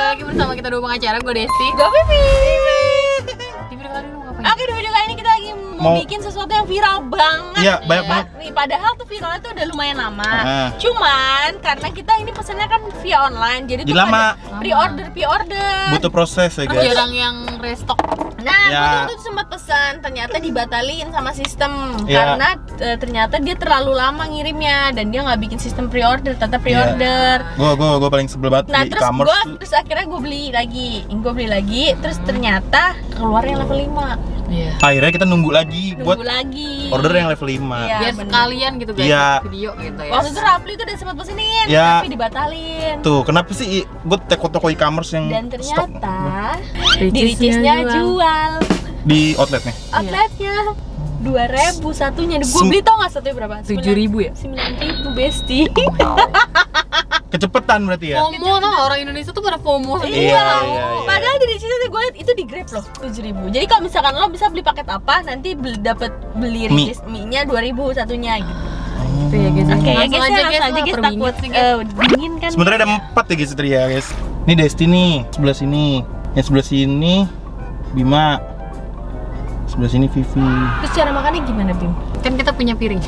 Lagi bersama kita dua pengacara, gue Desti, gue Vivi. Di video kali ini lu ngapain? Oke, di video kali ini kita lagi mau bikin sesuatu yang viral banget. Iya, banyak banget. Nih, padahal tuh viralnya tuh udah lumayan lama. Cuman karena kita ini pesannya kan via online, jadi tuh lama. pre-order. Butuh proses ya guys. Jarang yang restock. Nah, gue waktu itu sempat pesan, ternyata dibatalin sama sistem karena ternyata dia terlalu lama ngirimnya dan dia nggak bikin sistem pre-order, tetap pre-order. Gue paling sebel banget Nah, di terus e-commerce. terus akhirnya gue beli lagi, terus ternyata keluarnya level 5. Iya. Akhirnya kita nunggu lagi buat order yang level 5. Iya, Biar bener. sekalian gitu guys, Iya. video gitu ya. Waktu itu Rapli tuh udah sempat pesenin, Iya. tapi dibatalin. Tuh, kenapa sih gue toko e-commerce yang Dan stok ternyata Ricisnya di Ricisnya jual. jual di outletnya? outletnya 2.000 satunya. Gue beli tau nggak satunya berapa? 7.000 ya? 9.000 Besti. Kecepetan berarti ya? FOMO tau gak? Orang Indonesia tuh pada FOMO. Iya. Padahal di Ricis gue liat itu di Grab loh 7.000. Jadi kalau misalkan lo bisa beli paket apa, nanti dapat beli Ricis mie-nya 2.000 satunya gitu. Itu ya guys. Oke, ya Langsung guys, aja langsung aja guys, takut dingin kan. Sebenarnya ada 4 ya guys, ya guys. Ini Desti nih, sebelah sini. Yang sebelah sini Bima. Sebelah sini Vivi. Terus cara makannya gimana, Bim? Kan kita punya piring.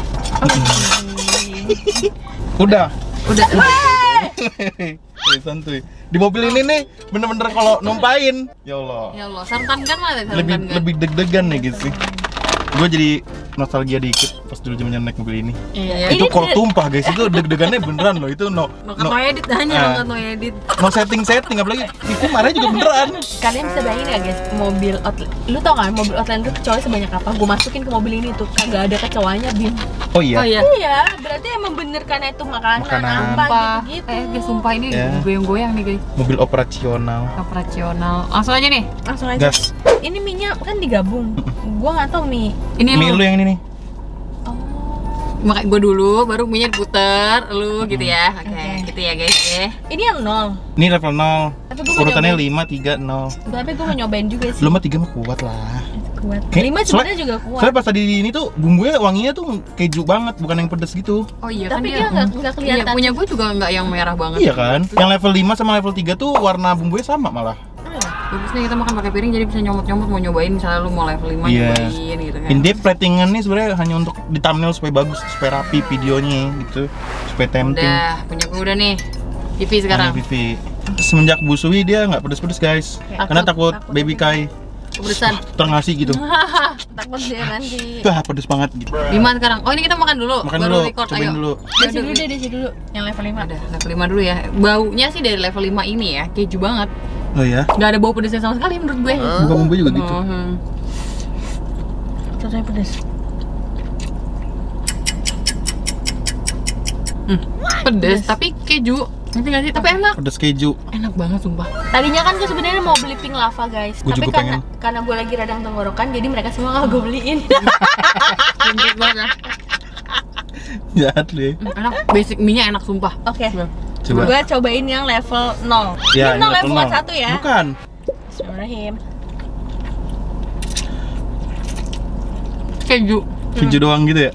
Udah. Santuy. Di mobil ini nih bener-bener kalau numpain, ya Allah. Ya Allah, santan kan mah Lebih deg-degan nih gitu sih. Gue jadi nostalgia dikit pas dulu zamannya naik mobil ini. Iya. Itu kalau tumpah guys, itu deg-degannya beneran loh. Itu no edit hanya no edit. No setting apalagi itu marahnya juga beneran. Kalian bisa bayangin ya guys, mobil outlet. Lu tau kan mobil outlet itu kecoa sebanyak apa? Gue masukin ke mobil ini tuh kagak ada kecoanya, Bim. Oh iya. Iya, berarti emang bener karena itu makanan apa gitu. Guys, sumpah ini goyang-goyang nih guys. Mobil operasional. Langsung aja nih. Langsung aja. Gas. Ini mie-nya kan digabung. Gua nggak tahu mie. Ini Mie lu yang ini nih. Makai gue dulu, baru mie-nya diputer, lu gitu ya. Oke, gitu ya guys ya. Ini yang 0. Ini level 0. Tapi gua mau Urutannya nyobain. 5, 3, 0. Tapi gue mau nyobain juga sih. Lu mah 3 mah kuat lah. Kuat. Kayak- 5 sebenarnya juga kuat. Soalnya pas tadi ini tuh bumbunya wanginya tuh keju banget, bukan yang pedes gitu. Oh iya Tapi kan dia nggak kelihatan. Iya, punya gue juga nggak yang merah banget. Iya kan? Yang level 5 sama level 3 tuh warna bumbunya sama malah. Bagus nih kita makan pakai piring jadi bisa nyomot-nyomot mau nyobain misalnya lu mau level 5 Iya. nyobain gitu kan. Ini platingan nih sebenarnya hanya untuk di thumbnail supaya bagus, supaya rapi videonya gitu, supaya tempting. Udah, punya gue udah nih. TV sekarang. Vivi. Semenjak busui dia nggak pedes-pedes guys, karena takut baby Kai Kepedesan. terngasih gitu. Takut dia nanti. Wah pedes banget gitu. Lima sekarang. Oh ini kita makan dulu. Makan baru dulu, record. cobain Ayo. dulu. Desi dulu deh, Desi dulu. Yang level 5. Udah, level 5 dulu ya. Baunya sih dari level 5 ini ya, keju banget. Oh ya? Nggak ada bau pedesnya sama sekali menurut gue. Bumbu juga gitu. Rasanya pedes. Pedes, tapi keju. Ngerti nggak sih? Tapi enak. Pedes keju. Enak banget sumpah. Tadinya kan gue sebenarnya mau beli pink lava guys, Gua tapi juga karena gue lagi radang tenggorokan, jadi mereka semua nggak gue beliin. Enak banget ya. Jahat lu ya. Enak. Basic mie-nya enak sumpah. Oke. Coba. Gue cobain yang level 0. Ya, Ini 0 level 0. 1 ya. Bukan. Bismillahirrahmanirrahim. Keju. Keju doang gitu ya?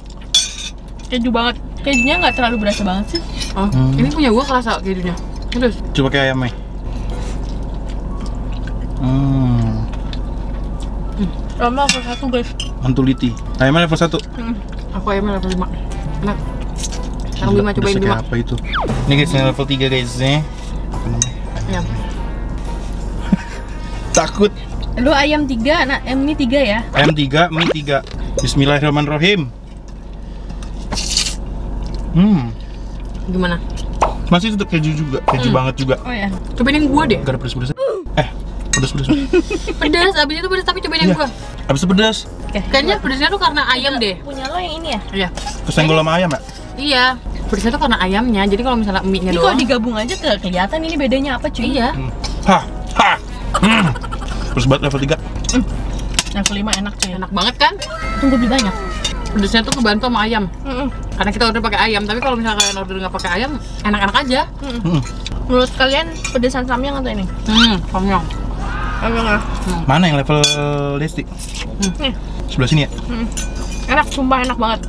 Keju banget. Kejunya nggak terlalu berasa banget sih. Oh, ini punya gua kerasa kejunya. Terus. Coba kayak ayamnya. Lama level 1 guys. Antuliti. Ayamnya level 1. Aku ayamnya level 5. Enak. Sekarang Bima cobain Berasa Bima. kayak apa itu? Ini guys yang level 3 guys nih. Apa namanya? Ya. Takut. Lu ayam 3, nah mie 3 ya. Ayam 3, mie 3. Bismillahirrahmanirrahim. Gimana? Masih tetap keju juga, keju banget juga. Oh ya. Cobain yang gua deh. Gak ada pedes-pedes. Pedes-pedes. Pedas, abis itu pedas tapi cobain yang gua. Abis itu pedes. Oke. Kayaknya pedesnya tuh karena ayam deh. Punya lo yang ini ya? Iya. Kesenggol sama ayam ya? Iya. Pedesnya tuh karena ayamnya. Jadi kalau misalnya mie-nya Ini kalau doang. digabung aja ke kelihatan ini bedanya apa cuy? Iya. Hah, hah. Terus buat level 3. Level 5 enak cuy. Enak banget kan? Tunggu lebih banyak. Pedesnya tuh kebantu sama ayam. Mm-mm. Karena kita order pakai ayam. Tapi kalau misalnya kalian order nggak pakai ayam, enak-enak aja. Menurut kalian pedesan samyang atau ini? Samyang. Samyang ya? Mana yang level Desti? Nih. Sebelah sini ya? Enak, sumpah enak banget.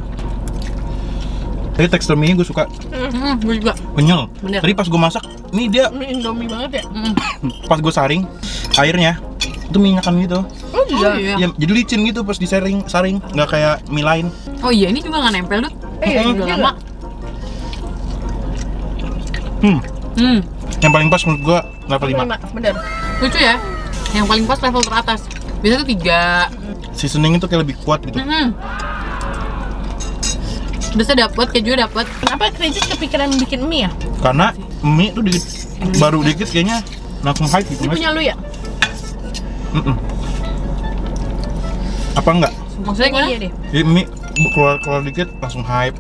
Tapi tekstur mie gue suka Gue juga. kenyal. Bener. Tadi pas gue masak, ini dia Mie Indomie banget ya? pas gue saring airnya itu minyakan gitu. Oh Oh iya. Ya, jadi licin gitu pas disaring, nggak kayak mie lain. Oh iya, ini juga nggak nempel, Dut. Iya, Udah iya. lama. Yang paling pas menurut gue level 5. Bener. Lucu ya. Yang paling pas level teratas. Biasanya tuh 3. Seasoning itu kayak lebih kuat gitu. Pedesnya dapet, kejunya dapet. Kenapa Krisis kepikiran bikin mie ya? Karena mie tuh dikit, baru dikit kayaknya langsung hype gitu Ini mas. punya lu ya? Apa enggak? Maksudnya gimana? Iya deh. Jadi mie keluar dikit langsung hype.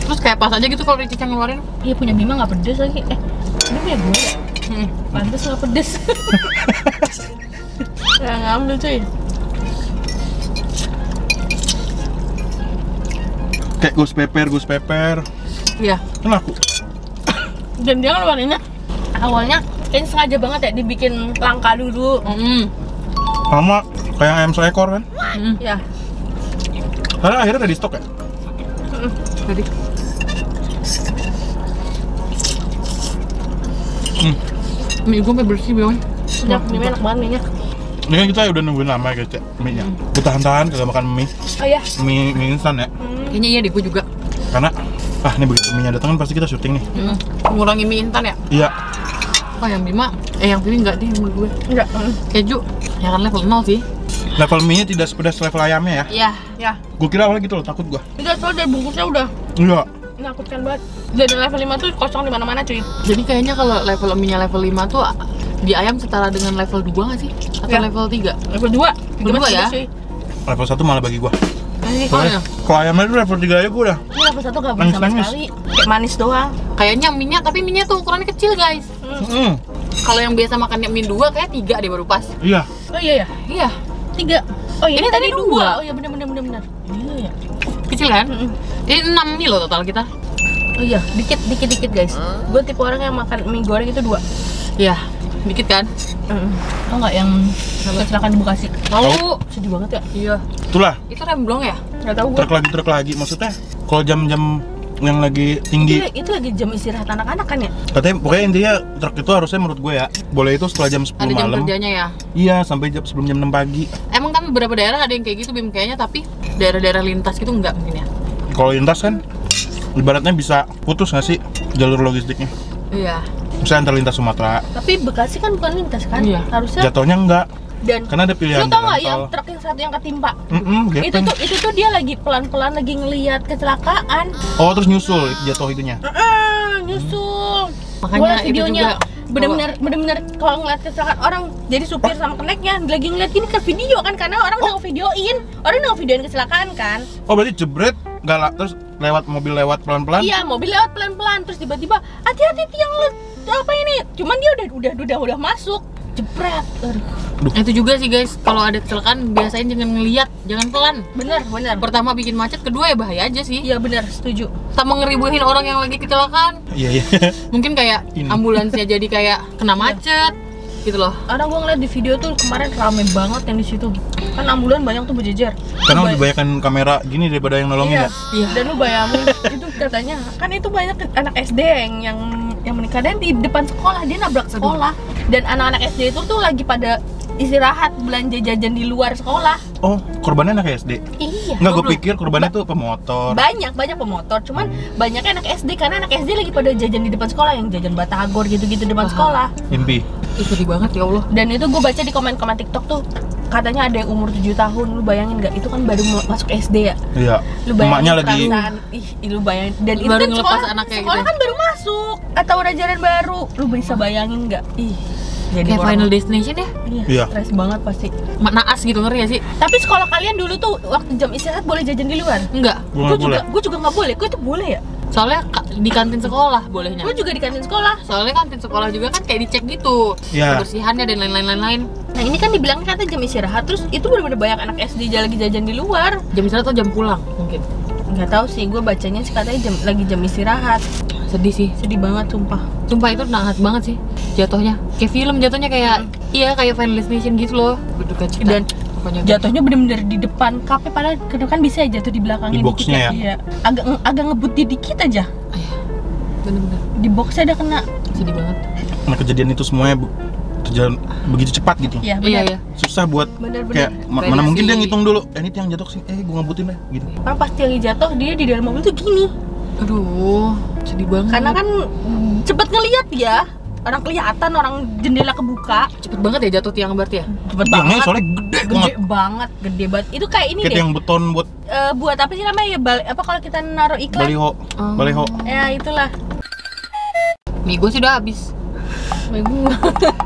Terus kayak pas aja gitu kalau Ricis yang ngeluarin. Iya punya Bima nggak pedes lagi. Ini punya gue ya? Pantes nggak pedes. Ya ngambil cuy. Kayak ghost pepper. Iya. Kan laku. Dan dia ngeluarinnya awalnya kayaknya sengaja banget ya dibikin langka dulu. Sama kayak ayam seekor kan. Ya. Karena akhirnya udah di stok ya. Jadi. Mie gue sampai bersih banget. Sedap, mie enak banget mie-nya. Ini kan kita udah nungguin lama ya guys ya, mie-nya. Gue tahan-tahan kagak makan mie. Oh iya. Mie instan ya. Kayaknya iya deh, gue juga. Karena ini begitu mie-nya datang kan pasti kita syuting nih. Mengurangi mie instan ya? Iya. Oh yang Bima, yang ini enggak deh menurut gue. Enggak. Keju, ya kan level 0 sih. Level mie-nya tidak sepedas level ayamnya ya. Iya. Ya. Gue kira awalnya gitu loh, takut gua. Udah soalnya dari bungkusnya udah Iya. menakutkan banget. Dan level 5 tuh kosong di mana-mana cuy. Jadi kayaknya kalau level mie-nya level 5 tuh di ayam setara dengan level 2 nggak sih? Atau Ya. level 3? Level 2. Level 2 ya? Level 1 malah bagi gua. Ini Soalnya Kalau ayamnya itu level 3 aja gua udah. level 1 gak bisa sama Manis-manis. sekali. Kayak manis doang. kayaknya mie-nya, tapi mie-nya tuh ukurannya kecil guys. Kalau yang biasa makannya mie 2 kayak 3 deh baru pas. Iya. Oh iya ya. Iya, 3. Oh iya, Ini tadi 2. Oh iya benar. Iya ya. kecil kan? Ini 6 mie loh total kita. Oh iya, dikit guys. Gue tipe orang yang makan mie goreng itu 2. Iya, dikit kan? Tau nggak yang kecelakaan di Bekasi? Tahu. Sedih banget ya. Iya. Itulah, Itu remblong ya? Nggak tahu gue. truk lagi. Maksudnya kalau jam-jam yang lagi tinggi, Itu lagi jam istirahat anak-anak kan ya? katanya pokoknya intinya truk itu harusnya menurut gue ya, boleh itu setelah jam 10 Ada jam malam. kerjanya ya? Iya, sampai sebelum jam 6 pagi. Emang kan beberapa daerah ada yang kayak gitu Bim kayaknya, tapi daerah-daerah lintas gitu enggak mungkin ya? Kalau lintas kan ibaratnya bisa putus nggak sih jalur logistiknya? Iya. Misalnya antar lintas Sumatera, Tapi Bekasi kan bukan lintas kan? Iya. Harusnya. jatuhnya enggak. Dan Karena ada pilihan lu tau jalan nggak yang tol. truk yang satu yang ketimpa? Gepeng. Itu tuh dia lagi pelan-pelan lagi ngelihat kecelakaan. Oh, terus nyusul jatuh itunya. Nyusul. Makanya Gua liat itu videonya juga bener-bener kalau ngeliat kecelakaan orang, jadi supir sama keneknya lagi ngeliat gini ke video kan, karena orang udah ngevideoin, kecelakaan kan. Oh, berarti jebret terus mobil lewat pelan-pelan. Iya, mobil lewat pelan-pelan terus tiba-tiba hati-hati tiang lu apa ini? Cuman dia udah masuk. Jebret. Aduh. Itu juga sih guys, kalau ada kecelakaan biasain jangan ngeliat, jangan pelan. Bener. Pertama bikin macet, kedua ya bahaya aja sih. Iya bener, setuju. Sama ngeribuhin orang yang lagi kecelakaan. Iya. Mungkin kayak Ini. ambulansnya jadi kayak kena macet gitu loh. Karena gua ngeliat di video tuh kemarin rame banget yang di situ. Kan ambulan banyak tuh berjejer. Karena lebih banyak kamera gini daripada yang nolongin ya. Iya. Dan lu bayangin itu katanya kan itu banyak anak SD yang menikah dan di depan sekolah dia nabrak sekolah. Dan anak-anak SD itu tuh lagi pada istirahat belanja jajan di luar sekolah. Oh, korbannya anak SD. Iya. Enggak, gue pikir korbannya tuh pemotor. Banyak pemotor, cuman banyaknya anak SD karena anak SD lagi pada jajan di depan sekolah, yang jajan batagor gitu-gitu depan sekolah. Mimpi. Itu sedih banget ya Allah. Dan itu gue baca di komen-komen TikTok tuh katanya ada yang umur 7 tahun, lu bayangin nggak? Itu kan baru masuk SD ya. Iya. Lu bayangin Emaknya lagi perasaan, lu bayangin. Dan itu Baru kan ngelepas sekolah, anaknya sekolah gitu. kan baru masuk atau ajaran baru, lu bisa bayangin nggak? Ih, Jadi Kayak orang- Final Destination ya. Iya. Stres banget pasti. Naas gitu, ngeri ya sih? Tapi sekolah kalian dulu tuh waktu jam istirahat boleh jajan di luar? Enggak. Gue juga nggak boleh. Gue tuh boleh ya? Soalnya di kantin sekolah bolehnya. Gue juga di kantin sekolah. Soalnya kantin sekolah juga kan kayak dicek gitu. Iya. Kebersihannya dan lain-lain. Nah ini kan dibilang kata jam istirahat, terus itu bener-bener banyak anak SD lagi jajan di luar. Jam istirahat atau jam pulang mungkin. Nggak tahu sih, gue bacanya sih katanya lagi jam istirahat. Sedih sih. Sedih banget sumpah. Sumpah itu naas banget sih jatuhnya. Kayak film jatuhnya kayak iya kayak Final Destination gitu loh. Berduka cita. Dan pokoknya jatuhnya bener-bener di depan kafe, padahal kan bisa ya jatuh di belakangnya Di boxnya ya? Iya. Agak ngebut dikit aja. bener-bener Di boxnya ada kena. sedih banget. Nah kejadian itu semuanya terjalan begitu cepat gitu. Iya Iya benar. ya. Susah buat Bener-bener. kayak mana Prediksi. mungkin dia ngitung dulu. Ini yang jatuh sih. Gue ngebutin deh gitu. Orang pasti lagi jatuh, dia di dalam mobil tuh gini. Aduh, sedih banget. Karena kan cepet ngeliat ya. Orang kelihatan, orang jendela kebuka. cepet banget ya jatuh tiang berarti ya. Cepet Tiangnya banget. soalnya gede banget. Gede banget. Itu kayak ini Kayak deh. yang beton buat Buat apa sih namanya ya? Apa kalau kita naruh iklan? baliho. Oh. Baliho. Ya itulah. Mie gue sih udah habis. Ibu.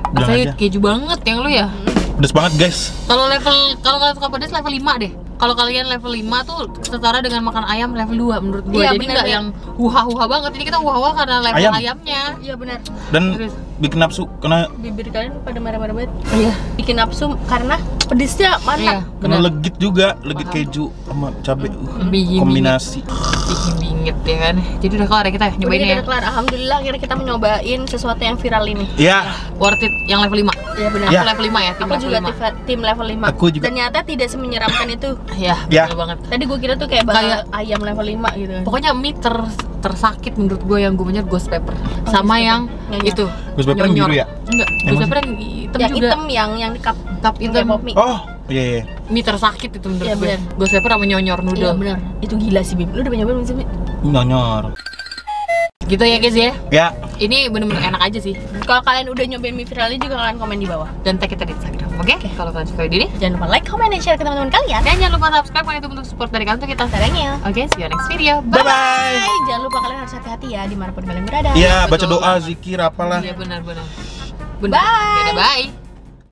Bilang Saya aja. keju banget yang lu ya. Pedes banget guys. Kalau kalian suka pedas level 5 deh. Kalau kalian level 5 tuh setara dengan makan ayam level 2 menurut gue. Iya, Jadi bener, nggak bener. yang huha-huha banget. Ini kita huha-huha karena level Ayam. ayamnya. Iya benar. Dan Terus. bikin nafsu karena Bibir kalian pada marah-marah banget. Iya. Bikin nafsu karena pedesnya Iya, mantap. karena benar. legit juga, legit Paham. keju sama cabe. Bingit. Kombinasi. Bikin bingit ya kan. Jadi udah kelar ya kita Udah nyobain kita ya. udah kelar. Alhamdulillah akhirnya kita mencobain sesuatu yang viral ini. Ya, Worth it yang level 5. Iya benar. Ya. Aku level 5 ya, tim Aku level juga 5. tim level 5. Aku juga. Ternyata tidak semenyeramkan itu. Iya, Ya. betul banget. Tadi gue kira tuh kayak bakal Kayak- ayam level 5 gitu kan. Pokoknya mie tersakit menurut gue yang gue punya ghost pepper. Sama Ghost yang pepper. itu. Ghost pepper yang nyonyor. biru ya? Enggak, Yang ghost mana pepper yang hitam yang juga. hitam yang di cup Cup yang hitam. kayak pop mie. Oh, iya iya. Mie tersakit itu menurut Iya, gue. bener. Ghost pepper sama nyonyor Iya noodle. benar. Itu gila sih Bim. Lu udah nyobain belum sih Bim? Nyonyor. Gitu ya guys ya. Ya, Ini bener-bener enak aja sih. Kalau kalian udah nyobain mie viral ini juga kalian komen di bawah. Dan tag kita di Instagram. Oke? Kalau kalian suka video ini, Jangan lupa like, comment, dan share ke teman-teman kalian. dan jangan lupa subscribe karena itu bentuk support dari kalian untuk kita. Sarangnya. Oke, see you next video. bye bye. Jangan lupa kalian harus hati-hati ya dimanapun kalian berada. Iya, baca Betul. doa, zikir, apalah. Iya benar-benar. Bye. Bye.